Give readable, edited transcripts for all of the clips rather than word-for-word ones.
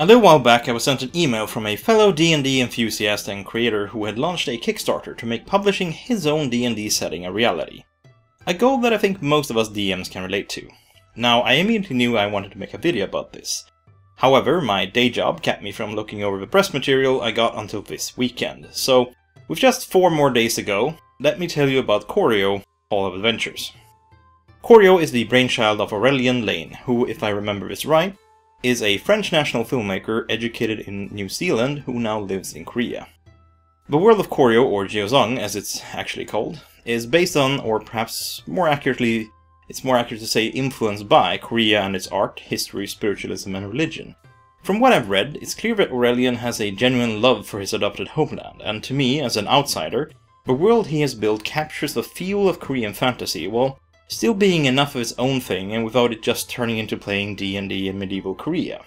A little while back I was sent an email from a fellow D&D enthusiast and creator who had launched a Kickstarter to make publishing his own D&D setting a reality. A goal that I think most of us DMs can relate to. Now, I immediately knew I wanted to make a video about this. However, my day job kept me from looking over the press material I got until this weekend, so with just 4 more days to go, let me tell you about Koryo, Hall of Adventures. Koryo is the brainchild of Aurelien Laine, who, if I remember this right, is a French national filmmaker educated in New Zealand who now lives in Korea. The world of Koryo, or Jeozang as it's actually called, is based on, or perhaps more accurately, it's more accurate to say influenced by, Korea and its art, history, spiritualism and religion. From what I've read, it's clear that Aurelien has a genuine love for his adopted homeland, and to me, as an outsider, the world he has built captures the feel of Korean fantasy, while still being enough of its own thing and without it just turning into playing D&D in medieval Korea.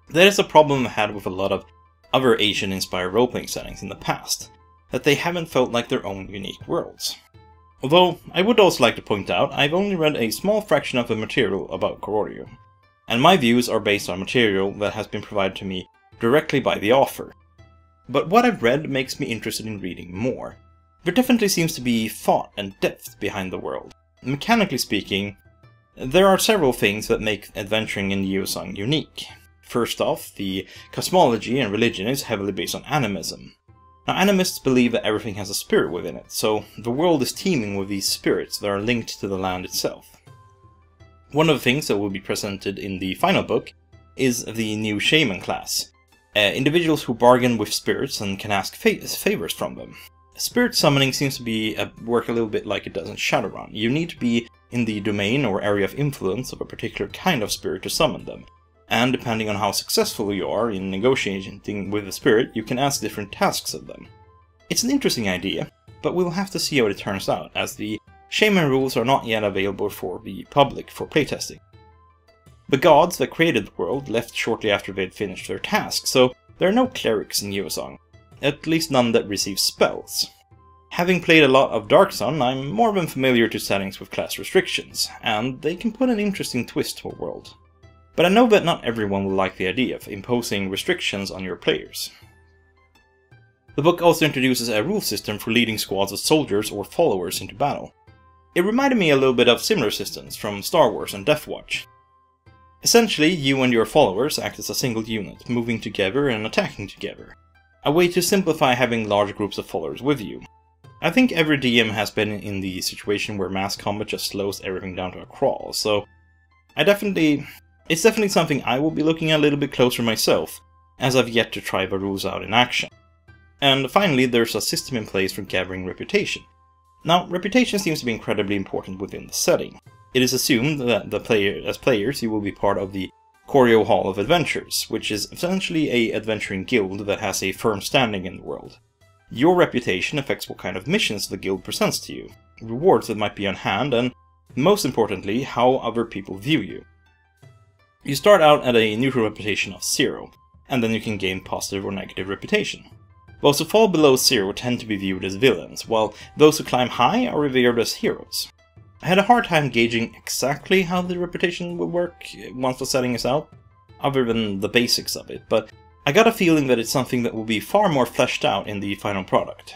That is a problem I've had with a lot of other Asian-inspired role-playing settings in the past, that they haven't felt like their own unique worlds. Although, I would also like to point out, I've only read a small fraction of the material about Koryo, and my views are based on material that has been provided to me directly by the author. But what I've read makes me interested in reading more. There definitely seems to be thought and depth behind the world. Mechanically speaking, there are several things that make adventuring in Jeozang unique. First off, the cosmology and religion is heavily based on animism. Now, animists believe that everything has a spirit within it, so the world is teeming with these spirits that are linked to the land itself. One of the things that will be presented in the final book is the new shaman class, individuals who bargain with spirits and can ask favors from them. Spirit summoning seems to work a little bit like it does in Shadowrun. You need to be in the domain or area of influence of a particular kind of spirit to summon them, and depending on how successful you are in negotiating with the spirit, you can ask different tasks of them. It's an interesting idea, but we'll have to see how it turns out, as the shaman rules are not yet available for the public for playtesting. The gods that created the world left shortly after they'd finished their task, so there are no clerics in Jeozang. At least none that receive spells. Having played a lot of Dark Sun, I'm more than familiar to settings with class restrictions, and they can put an interesting twist to a world. But I know that not everyone will like the idea of imposing restrictions on your players. The book also introduces a rule system for leading squads of soldiers or followers into battle. It reminded me a little bit of similar systems from Star Wars and Death Watch. Essentially, you and your followers act as a single unit, moving together and attacking together. A way to simplify having large groups of followers with you. I think every DM has been in the situation where mass combat just slows everything down to a crawl, so it's definitely something I will be looking at a little bit closer myself, as I've yet to try the rules out in action. And finally, there's a system in place for gathering reputation. Now, reputation seems to be incredibly important within the setting. It is assumed that as players you will be part of the Koryo Hall of Adventures, which is essentially an adventuring guild that has a firm standing in the world. Your reputation affects what kind of missions the guild presents to you, rewards that might be on hand, and, most importantly, how other people view you. You start out at a neutral reputation of 0, and then you can gain positive or negative reputation. Those who fall below 0 tend to be viewed as villains, while those who climb high are revered as heroes. I had a hard time gauging exactly how the reputation will work once the setting is out, other than the basics of it, but I got a feeling that it's something that will be far more fleshed out in the final product.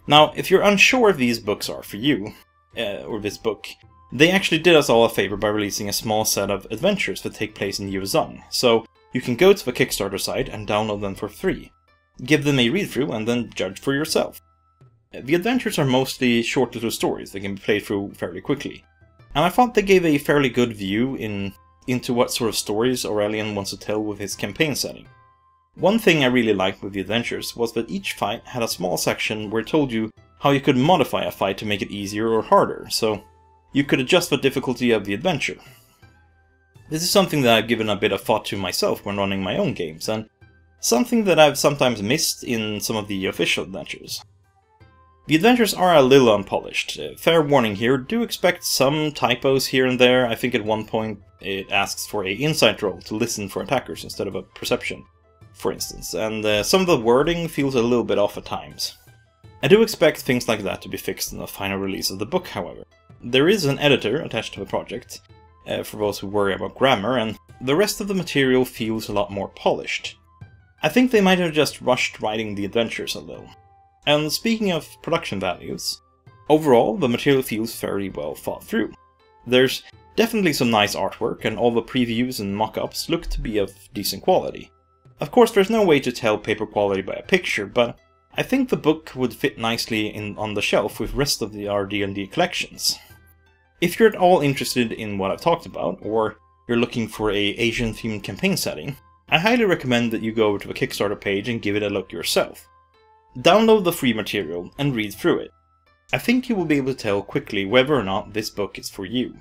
Now, if you're unsure if these books are for you, or this book, they actually did us all a favor by releasing a small set of adventures that take place in Jeozang, so you can go to the Kickstarter site and download them for free. Give them a read-through and then judge for yourself. The adventures are mostly short little stories that can be played through fairly quickly, and I thought they gave a fairly good view into what sort of stories Aurelien wants to tell with his campaign setting. One thing I really liked with the adventures was that each fight had a small section where it told you how you could modify a fight to make it easier or harder, so you could adjust the difficulty of the adventure. This is something that I've given a bit of thought to myself when running my own games, and something that I've sometimes missed in some of the official adventures. The adventures are a little unpolished. Fair warning here, do expect some typos here and there. I think at one point it asks for an insight roll to listen for attackers instead of a perception, for instance, and some of the wording feels a little bit off at times. I do expect things like that to be fixed in the final release of the book, however. There is an editor attached to the project, for those who worry about grammar, and the rest of the material feels a lot more polished. I think they might have just rushed writing the adventures a little. And speaking of production values, overall the material feels very well thought through. There's definitely some nice artwork, and all the previews and mock-ups look to be of decent quality. Of course, there's no way to tell paper quality by a picture, but I think the book would fit nicely on the shelf with the rest of our D&D collections. If you're at all interested in what I've talked about, or you're looking for a Asian-themed campaign setting, I highly recommend that you go over to the Kickstarter page and give it a look yourself. Download the free material and read through it. I think you will be able to tell quickly whether or not this book is for you.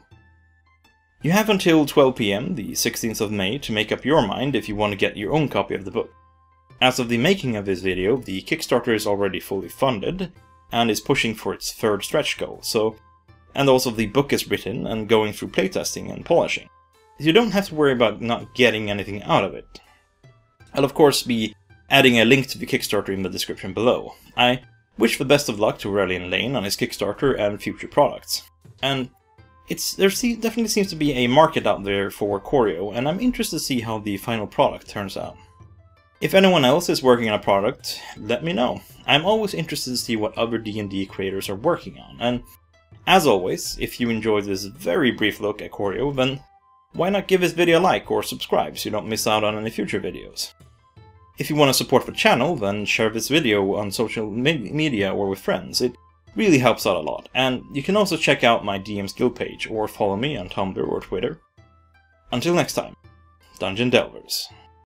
You have until 12 PM, the 16th of May, to make up your mind if you want to get your own copy of the book. As of the making of this video, the Kickstarter is already fully funded, and is pushing for its third stretch goal, and also the book is written and going through playtesting and polishing. You don't have to worry about not getting anything out of it. I'll of course be adding a link to the Kickstarter in the description below. I wish the best of luck to Aurelien Laine on his Kickstarter and future products. And there definitely seems to be a market out there for Koryo, and I'm interested to see how the final product turns out. If anyone else is working on a product, let me know. I'm always interested to see what other D&D creators are working on, and as always, if you enjoyed this very brief look at Koryo, then why not give this video a like or subscribe so you don't miss out on any future videos. If you want to support the channel, then share this video on social media or with friends. It really helps out a lot, and you can also check out my DM's Guild page or follow me on Tumblr or Twitter. Until next time, Dungeon Delvers.